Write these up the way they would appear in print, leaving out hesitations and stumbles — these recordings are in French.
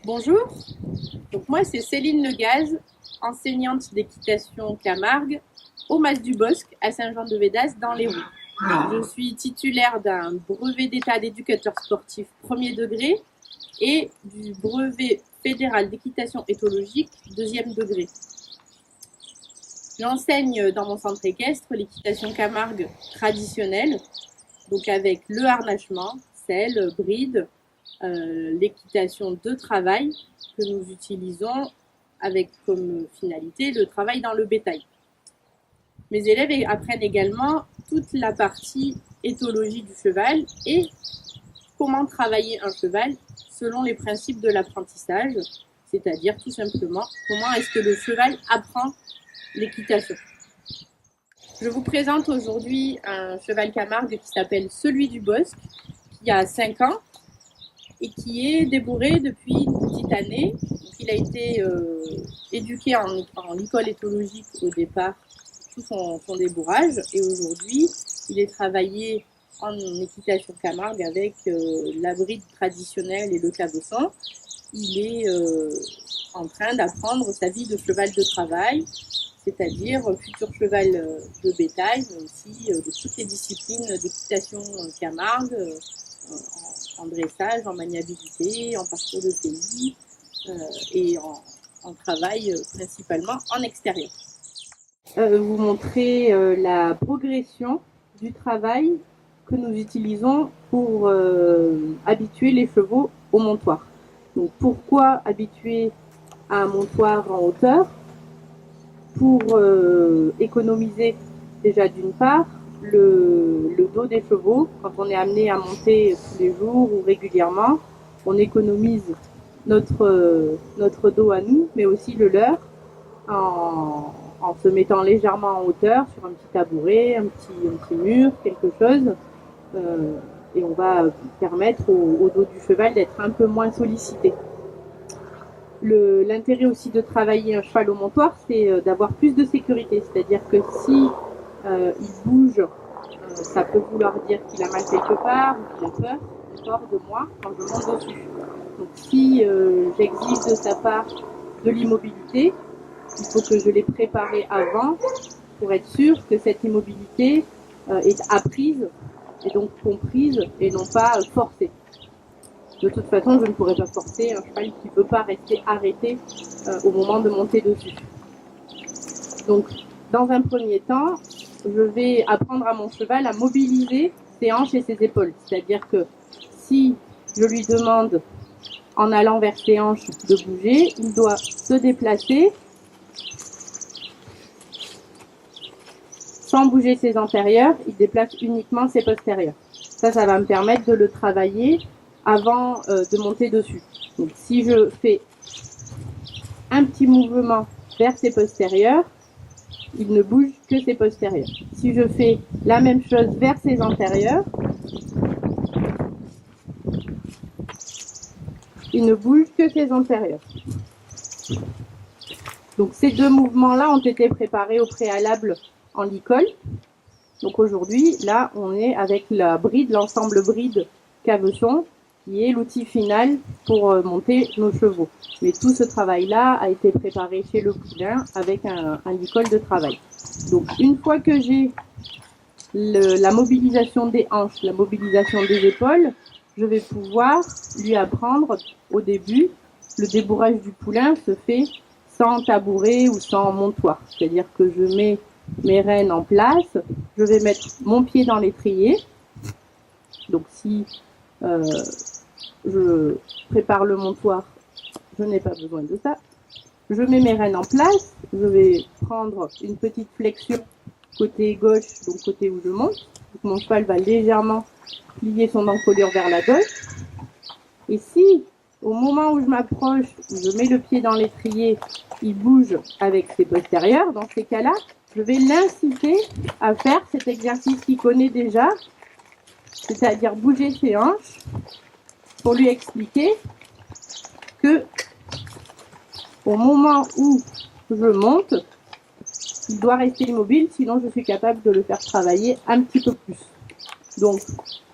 Bonjour, donc moi c'est Céline Legaz, enseignante d'équitation Camargue au Mas du Bosc à Saint-Jean-de-Védas dans l'Hérault. Je suis titulaire d'un brevet d'état d'éducateur sportif premier degré et du brevet fédéral d'équitation éthologique deuxième degré. J'enseigne dans mon centre équestre l'équitation Camargue traditionnelle, donc avec le harnachement, selle, bride, l'équitation de travail que nous utilisons avec comme finalité le travail dans le bétail. Mes élèves apprennent également toute la partie éthologie du cheval et comment travailler un cheval selon les principes de l'apprentissage, c'est-à-dire tout simplement comment est-ce que le cheval apprend l'équitation. Je vous présente aujourd'hui un cheval Camargue qui s'appelle celui du Bosc, qui a 5 ans et qui est débourré depuis une petite année. Donc, il a été éduqué en école éthologique au départ, tout son débourrage, et aujourd'hui il est travaillé en équitation Camargue avec la bride traditionnelle et le cabossant. Il est en train d'apprendre sa vie de cheval de travail, c'est-à-dire futur cheval de bétail, mais aussi de toutes les disciplines d'équitation Camargue, en dressage, en maniabilité, en parcours de pays et en travail principalement en extérieur. Vous montrer la progression du travail que nous utilisons pour habituer les chevaux au montoir. Donc pourquoi habituer à un montoir en hauteur? Pour économiser déjà d'une part le dos des chevaux. Quand on est amené à monter tous les jours ou régulièrement, on économise notre dos à nous, mais aussi le leur, en se mettant légèrement en hauteur sur un petit tabouret, un petit mur, quelque chose, et on va permettre au dos du cheval d'être un peu moins sollicité. L'intérêt aussi de travailler un cheval au montoir, c'est d'avoir plus de sécurité. C'est-à-dire que si il bouge, ça peut vouloir dire qu'il a mal quelque part ou qu'il a peur de moi quand je monte dessus. Donc si j'exige de sa part de l'immobilité, il faut que je l'ai préparé avant pour être sûr que cette immobilité est apprise et donc comprise et non pas forcée. De toute façon, je ne pourrais pas forcer un cheval qui ne veut pas rester arrêté au moment de monter dessus. Donc, dans un premier temps, je vais apprendre à mon cheval à mobiliser ses hanches et ses épaules. C'est-à-dire que si je lui demande, en allant vers ses hanches, de bouger, il doit se déplacer sans bouger ses antérieurs, il déplace uniquement ses postérieurs. Ça va me permettre de le travailler avant de monter dessus. Donc si je fais un petit mouvement vers ses postérieurs, il ne bouge que ses postérieurs. Si je fais la même chose vers ses antérieurs, il ne bouge que ses antérieurs. Donc ces deux mouvements-là ont été préparés au préalable en licol. Donc aujourd'hui, là, on est avec la bride, l'ensemble bride cabossant, qui est l'outil final pour monter nos chevaux. Mais tout ce travail-là a été préparé chez le poulain avec un licol de travail. Donc une fois que j'ai la mobilisation des hanches, la mobilisation des épaules, je vais pouvoir lui apprendre au début, le débourrage du poulain se fait sans tabouret ou sans montoir. C'est-à-dire que je mets mes rênes en place, je vais mettre mon pied dans l'étrier. Donc si je prépare le montoir, je n'ai pas besoin de ça. Je mets mes rênes en place, je vais prendre une petite flexion côté gauche, donc côté où je monte. Donc mon cheval va légèrement plier son encolure vers la gauche. Et si, au moment où je m'approche, je mets le pied dans l'étrier, il bouge avec ses postérieurs, dans ces cas-là, je vais l'inciter à faire cet exercice qu'il connaît déjà, c'est-à-dire bouger ses hanches, pour lui expliquer que au moment où je monte, il doit rester immobile, sinon je suis capable de le faire travailler un petit peu plus. Donc,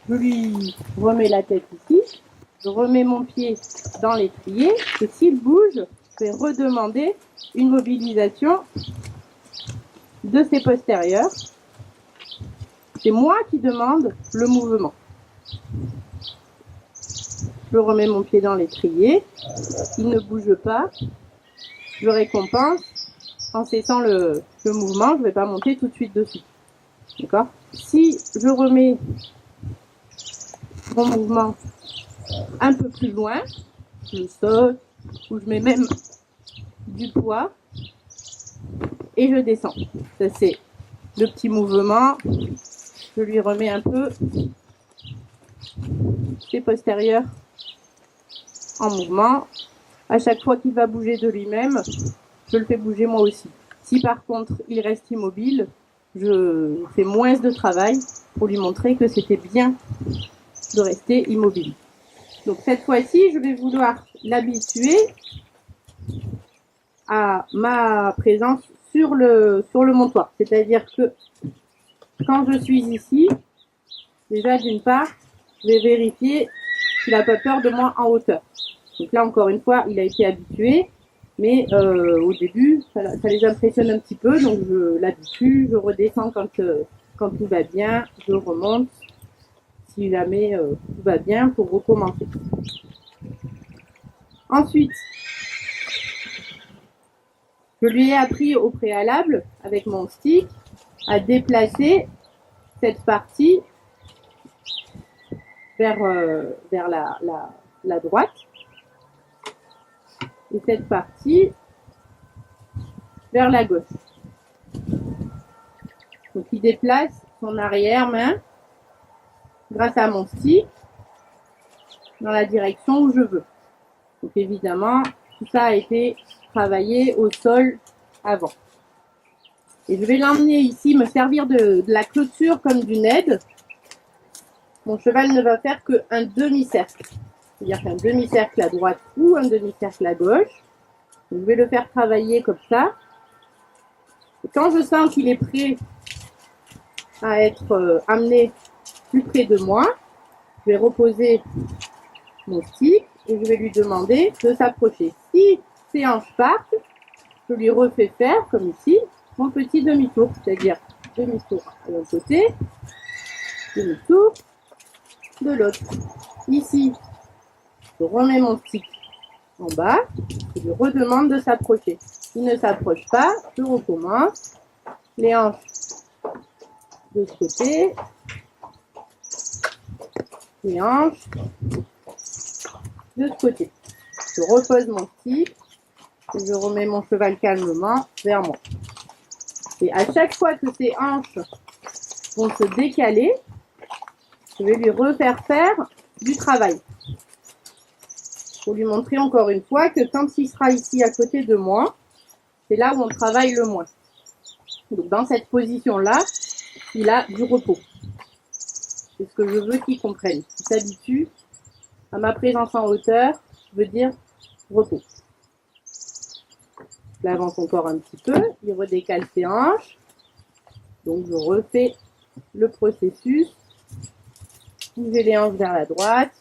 je lui remets la tête ici, je remets mon pied dans l'étrier et s'il bouge, je vais redemander une mobilisation de ses postérieurs. C'est moi qui demande le mouvement. Je remets mon pied dans l'étrier, il ne bouge pas, je récompense en cessant le mouvement, je ne vais pas monter tout de suite dessus. D'accord ? Si je remets mon mouvement un peu plus loin, je saute ou je mets même du poids et je descends. Ça c'est le petit mouvement. Je lui remets un peu ses postérieurs en mouvement. À chaque fois qu'il va bouger de lui-même, je le fais bouger moi aussi. Si par contre il reste immobile, je fais moins de travail pour lui montrer que c'était bien de rester immobile. Donc cette fois-ci, je vais vouloir l'habituer à ma présence sur le montoir. C'est-à-dire que quand je suis ici, déjà d'une part, je vais vérifier qu'il n'a pas peur de moi en hauteur. Donc là, encore une fois, il a été habitué, mais au début, ça les impressionne un petit peu, donc je l'habitue, je redescends quand tout va bien, je remonte, si jamais tout va bien, pour recommencer. Ensuite, je lui ai appris au préalable, avec mon stick, à déplacer cette partie vers la droite et cette partie vers la gauche. Donc il déplace son arrière-main grâce à mon stick dans la direction où je veux. Donc évidemment, tout ça a été travaillé au sol avant. Et je vais l'emmener ici, me servir de la clôture comme d'une aide. Mon cheval ne va faire qu'un demi-cercle. C'est-à-dire qu'un demi-cercle à droite ou un demi-cercle à gauche. Donc, je vais le faire travailler comme ça. Et quand je sens qu'il est prêt à être amené plus près de moi, je vais reposer mon stick et je vais lui demander de s'approcher. Si ses hanches partent, je lui refais faire, comme ici, mon petit demi-tour. C'est-à-dire demi-tour d'un côté, demi-tour de l'autre. Ici, je remets mon stick en bas et je redemande de s'approcher. S'il ne s'approche pas, je recommence. Les hanches de ce côté, les hanches de ce côté. Je repose mon stick et je remets mon cheval calmement vers moi. Et à chaque fois que ces hanches vont se décaler, je vais lui refaire faire du travail. Pour lui montrer encore une fois que quand il sera ici à côté de moi, c'est là où on travaille le moins. Donc dans cette position-là, il a du repos. C'est ce que je veux qu'il comprenne. Il s'habitue à ma présence en hauteur, veut dire repos. Je l'avance encore un petit peu, il redécale ses hanches. Donc je refais le processus. Bouger les hanches vers la droite,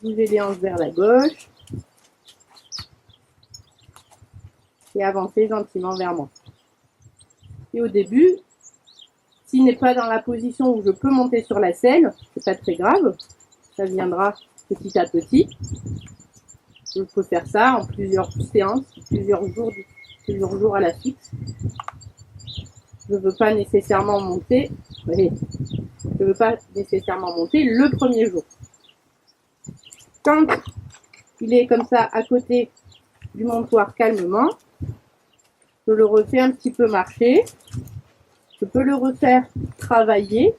bouger les hanches vers la gauche et avancer gentiment vers moi. Et au début, s'il n'est pas dans la position où je peux monter sur la selle, c'est pas très grave, ça viendra petit à petit. Je peux faire ça en plusieurs séances, plusieurs jours à la suite. Je veux pas nécessairement monter, le premier jour. Quand il est comme ça à côté du montoir calmement, je le refais un petit peu marcher. Je peux le refaire travailler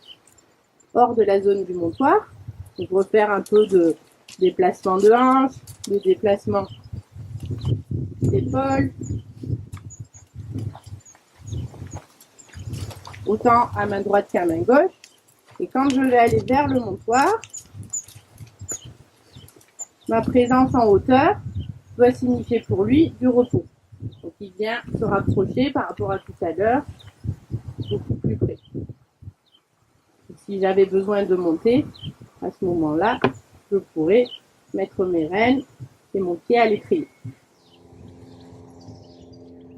hors de la zone du montoir. Donc refaire un peu de déplacement de hanche, de déplacement d'épaule. Autant à main droite qu'à main gauche. Et quand je vais aller vers le montoir, ma présence en hauteur doit signifier pour lui du repos. Donc il vient se rapprocher par rapport à tout à l'heure, beaucoup plus près. Et si j'avais besoin de monter, à ce moment-là, je pourrai mettre mes rênes et mon pied à l'étrier.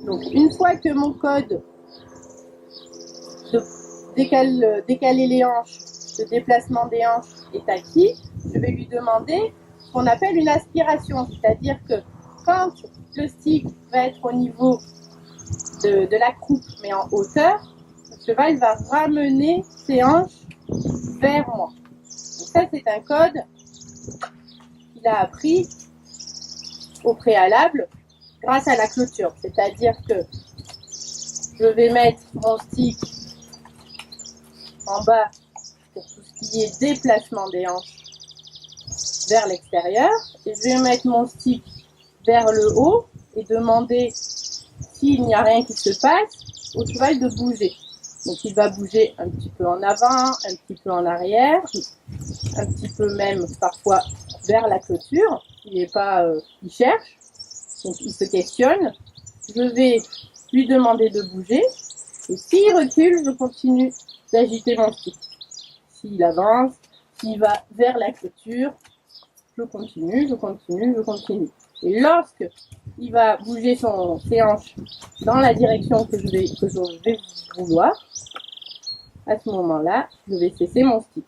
Donc une fois que mon code de décaler les hanches, de déplacement des hanches est acquis, je vais lui demander ce qu'on appelle une aspiration, c'est-à-dire que quand le stick va être au niveau de la croupe mais en hauteur, le cheval va ramener ses hanches vers moi. Donc ça c'est un code qu'il a appris au préalable grâce à la clôture, c'est-à-dire que je vais mettre mon stick en bas pour tout ce qui est déplacement des hanches vers l'extérieur et je vais mettre mon stick vers le haut et demander, s'il n'y a rien qui se passe, au cheval de bouger. Donc il va bouger un petit peu en avant, un petit peu en arrière, un petit peu même parfois vers la clôture. Il cherche, donc il se questionne. Je vais lui demander de bouger et s'il recule, je continue d'agiter mon stick. S'il avance, s'il va vers la clôture, je continue. Et lorsque il va bouger ses hanches dans la direction que je vais vouloir, à ce moment-là, je vais cesser mon stick.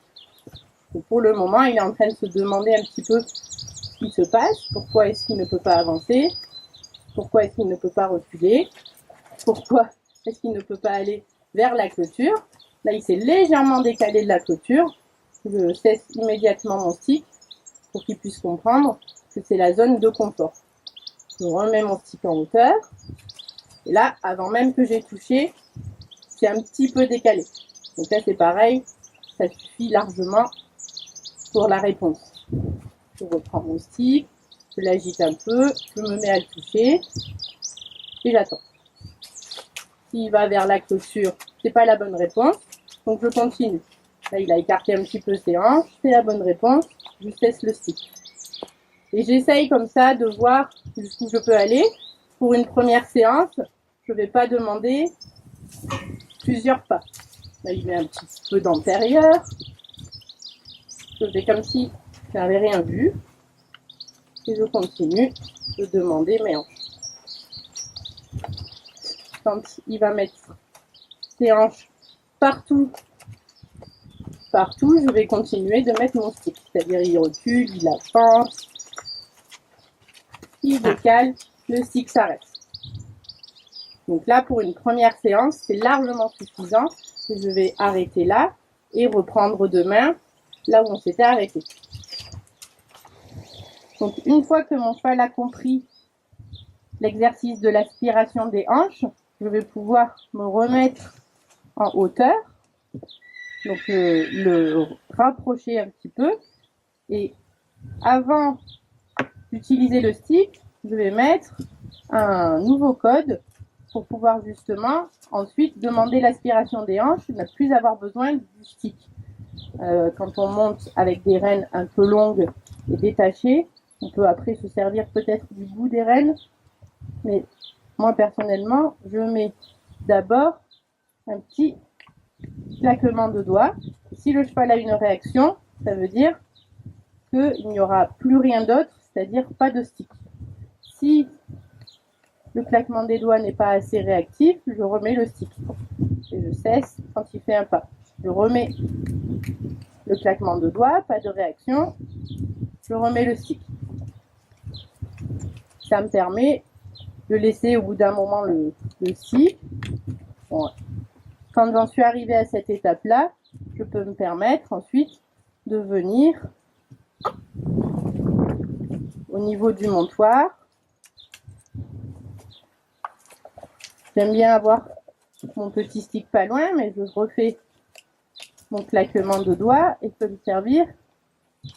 Et pour le moment, il est en train de se demander un petit peu ce qui se passe, pourquoi est-ce qu'il ne peut pas avancer, pourquoi est-ce qu'il ne peut pas reculer, pourquoi est-ce qu'il ne peut pas aller vers la clôture. Là, il s'est légèrement décalé de la clôture. Je cesse immédiatement mon stick pour qu'il puisse comprendre que c'est la zone de confort. Je remets mon stick en hauteur. Et là, avant même que j'ai touché, c'est un petit peu décalé. Donc là, c'est pareil, ça suffit largement pour la réponse. Je reprends mon stick, je l'agite un peu, je me mets à le toucher et j'attends. S'il va vers la clôture, c'est pas la bonne réponse, donc je continue. Là, il a écarté un petit peu ses hanches, c'est la bonne réponse, je cesse le stick. Et j'essaye comme ça de voir jusqu'où je peux aller. Pour une première séance, je ne vais pas demander plusieurs pas. Là, il met un petit peu d'antérieur. Je fais comme si je n'avais rien vu. Et je continue de demander mes hanches. Quand il va mettre ses hanches partout, je vais continuer de mettre mon stick. C'est-à-dire, il recule, il avance, il décale, le stick s'arrête. Donc là, pour une première séance, c'est largement suffisant. Je vais arrêter là et reprendre demain là où on s'était arrêté. Donc, une fois que mon cheval a compris l'exercice de l'aspiration des hanches, je vais pouvoir me remettre en hauteur. Donc, le rapprocher un petit peu. Et avant d'utiliser le stick, je vais mettre un nouveau code pour pouvoir justement ensuite demander l'aspiration des hanches et ne plus avoir besoin du stick. Quand on monte avec des rênes un peu longues et détachées, on peut après se servir peut-être du bout des rênes, mais moi personnellement, je mets d'abord un petit claquement de doigts. Si le cheval a une réaction, ça veut dire qu'il n'y aura plus rien d'autre, c'est-à-dire pas de stick. Si le claquement des doigts n'est pas assez réactif, je remets le stick. Et je cesse quand il fait un pas. Je remets le claquement de doigts, pas de réaction, je remets le stick. Ça me permet de laisser au bout d'un moment le stick. Bon, quand j'en suis arrivée à cette étape-là, je peux me permettre ensuite de venir au niveau du montoir. J'aime bien avoir mon petit stick pas loin, mais je refais mon claquement de doigts et peux me servir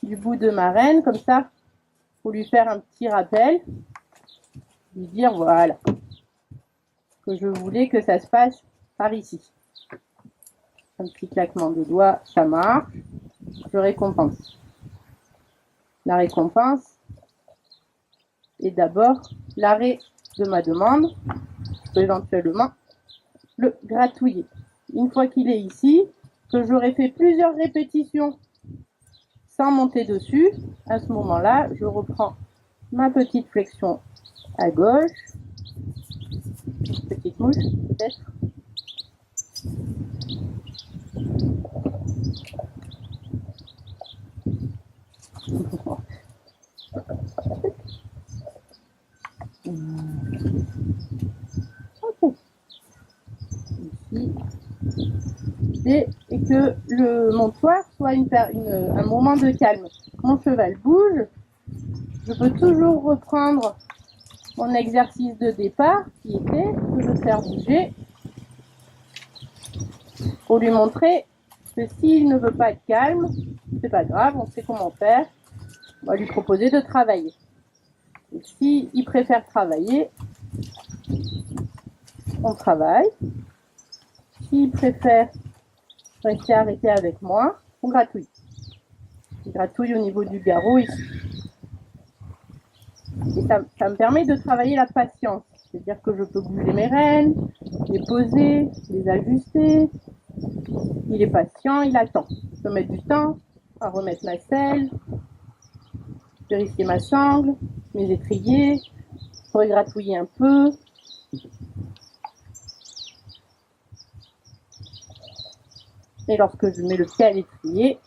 du bout de ma rêne, comme ça, pour lui faire un petit rappel, lui dire voilà, que je voulais que ça se passe par ici. Un petit claquement de doigts, ça marche, je récompense. La récompense est d'abord l'arrêt de ma demande, je peux éventuellement le gratouiller. Une fois qu'il est ici, que j'aurai fait plusieurs répétitions sans monter dessus. À ce moment-là, je reprends ma petite flexion à gauche, petite mouche peut-être. Ok. Ici. Et que le montoir soit un moment de calme. Mon cheval bouge, je peux toujours reprendre mon exercice de départ qui était de le faire bouger pour lui montrer que s'il ne veut pas être calme, c'est pas grave, on sait comment faire, on va lui proposer de travailler. Et s'il préfère travailler, on travaille. S'il préfère rester arrêté avec moi, on gratouille. Je gratouille au niveau du garrot ici. Et ça me permet de travailler la patience. C'est-à-dire que je peux bouger mes rênes, les poser, les ajuster. Il est patient, il attend. Je peux mettre du temps à remettre ma selle, vérifier ma sangle, mes étriers, regratouiller un peu. Et lorsque je mets le pied à l'étrier,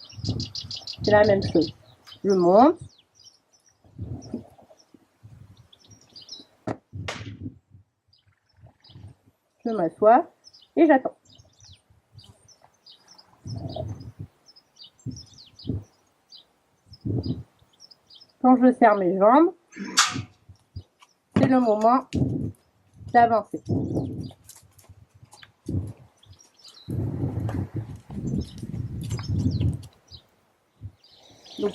c'est la même chose. Je monte. Je m'assois et j'attends. Quand je serre mes jambes, c'est le moment d'avancer. Donc,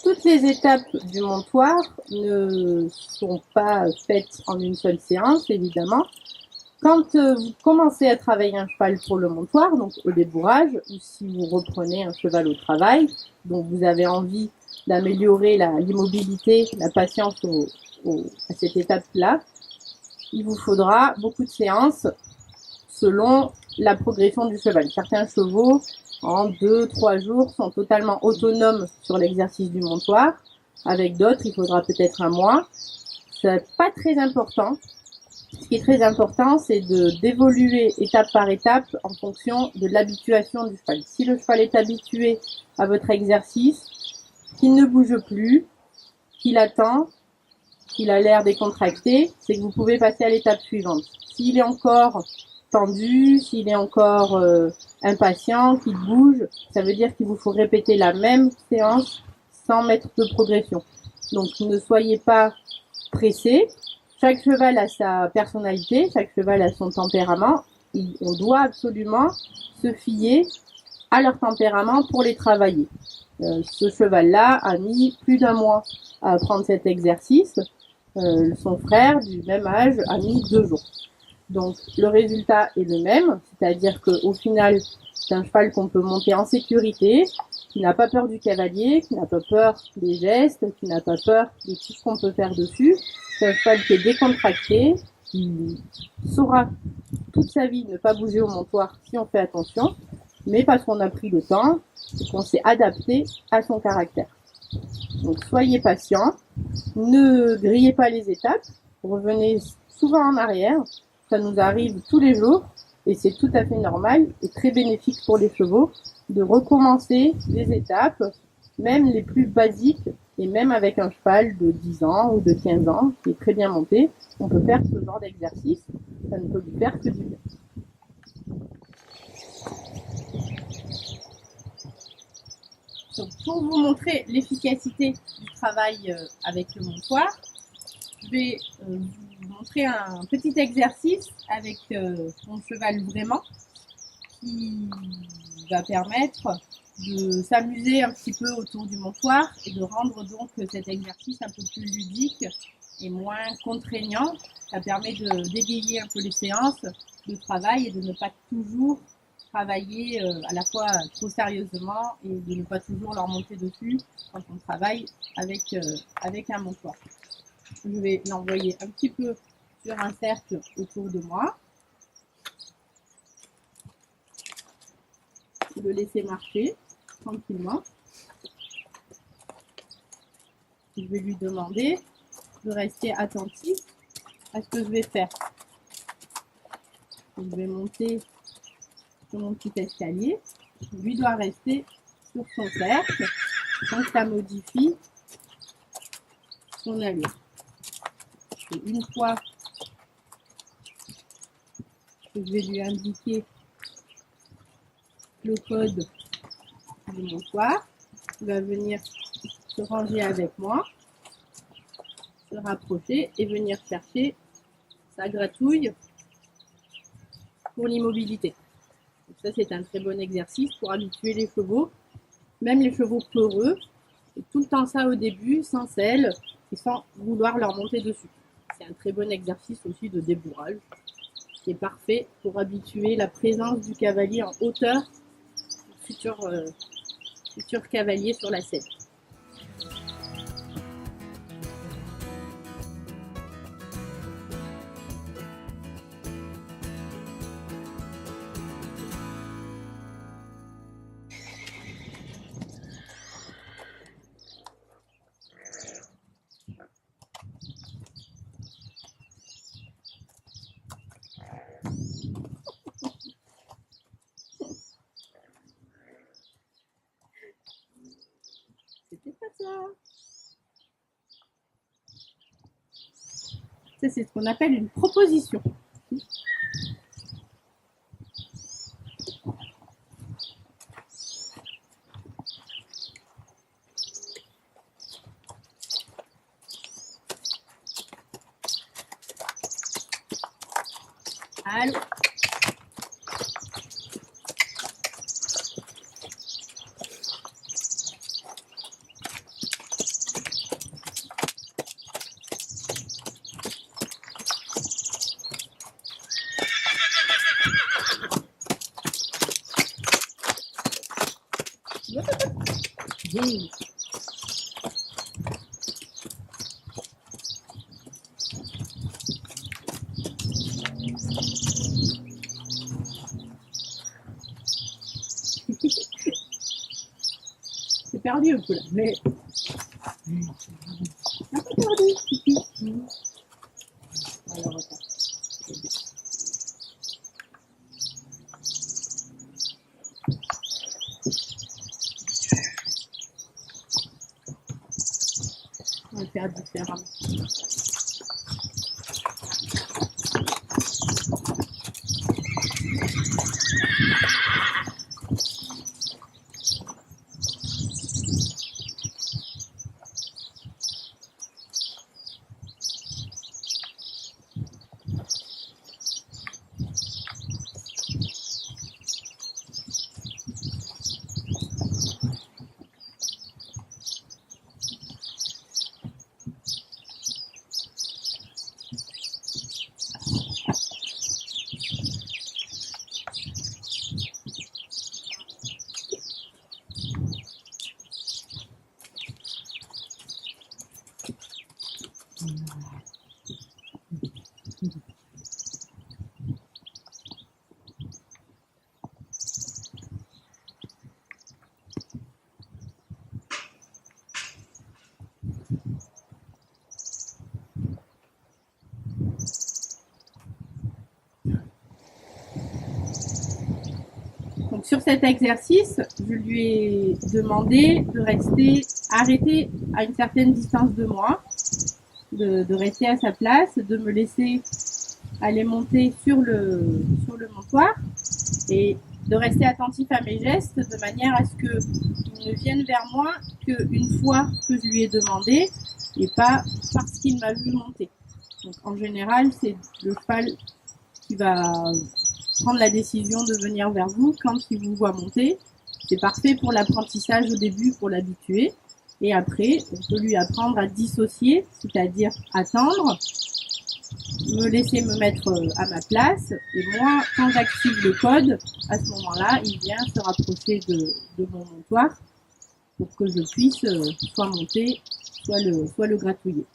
toutes les étapes du montoir ne sont pas faites en une seule séance, évidemment. Quand vous commencez à travailler un cheval pour le montoir, donc au débourrage, ou si vous reprenez un cheval au travail, donc vous avez envie d'améliorer l'immobilité, la patience à cette étape-là, il vous faudra beaucoup de séances selon la progression du cheval. Certains chevaux, en 2-3 jours, sont totalement autonomes sur l'exercice du montoir. Avec d'autres, il faudra peut-être un mois. C'est pas très important. Ce qui est très important, c'est d'évoluer étape par étape en fonction de l'habituation du cheval. Si le cheval est habitué à votre exercice, qu'il ne bouge plus, qu'il attend, qu'il a l'air décontracté, c'est que vous pouvez passer à l'étape suivante. S'il est encore tendu, s'il est encore impatient, qu'il bouge, ça veut dire qu'il vous faut répéter la même séance sans mettre de progression. Donc ne soyez pas pressés. Chaque cheval a sa personnalité, chaque cheval a son tempérament. On doit absolument se fier à leur tempérament pour les travailler. Ce cheval-là a mis plus d'1 mois à apprendre cet exercice. Son frère, du même âge, a mis 2 jours. Donc le résultat est le même, c'est-à-dire qu'au final, c'est un cheval qu'on peut monter en sécurité, qui n'a pas peur du cavalier, qui n'a pas peur des gestes, qui n'a pas peur de tout ce qu'on peut faire dessus. C'est un cheval qui est décontracté, qui saura toute sa vie ne pas bouger au montoir si on fait attention, mais parce qu'on a pris le temps et qu'on s'est adapté à son caractère. Donc soyez patient, ne grillez pas les étapes, revenez souvent en arrière, ça nous arrive tous les jours et c'est tout à fait normal et très bénéfique pour les chevaux de recommencer les étapes, même les plus basiques, et même avec un cheval de 10 ans ou de 15 ans qui est très bien monté, on peut faire ce genre d'exercice, ça ne peut lui faire que du bien. Donc, pour vous montrer l'efficacité du travail avec le montoir, je vais vous montrer un petit exercice avec mon cheval vraiment qui va permettre de s'amuser un petit peu autour du montoir et de rendre donc cet exercice un peu plus ludique et moins contraignant. Ça permet de dégayer un peu les séances de travail et de ne pas toujours travailler à la fois trop sérieusement et de ne pas toujours leur monter dessus quand on travaille avec un montoir. Je vais l'envoyer un petit peu sur un cercle autour de moi. Le laisser marcher tranquillement. Je vais lui demander de rester attentif à ce que je vais faire. Donc, je vais monter sur mon petit escalier. Lui doit rester sur son cercle sans que ça modifie son allure. Et une fois que je vais lui indiquer le code du montoir, il va venir se ranger avec moi, se rapprocher et venir chercher sa gratouille pour l'immobilité. Ça, c'est un très bon exercice pour habituer les chevaux, même les chevaux peureux, et tout le temps ça au début, sans selle, et sans vouloir leur monter dessus. C'est un très bon exercice aussi de débourrage, qui est parfait pour habituer la présence du cavalier en hauteur, futur cavalier sur la selle. C'était pas ça. Ça, c'est ce qu'on appelle une proposition. Allô. Hey. C'est perdu un peu là, mais un peu perdu. Alors, attends. On va le faire différemment. Donc sur cet exercice, je lui ai demandé de rester arrêté à une certaine distance de moi, de rester à sa place, de me laisser aller monter sur le montoir et de rester attentif à mes gestes de manière à ce qu'il ne vienne vers moi qu'une fois que je lui ai demandé et pas parce qu'il m'a vu monter. Donc en général, c'est le cheval qui va prendre la décision de venir vers vous quand il vous voit monter. C'est parfait pour l'apprentissage au début, pour l'habituer. Et après, on peut lui apprendre à dissocier, c'est-à-dire attendre, me laisser me mettre à ma place. Et moi, quand j'active le code, à ce moment-là, il vient se rapprocher de mon montoir pour que je puisse soit monter, soit le gratouiller.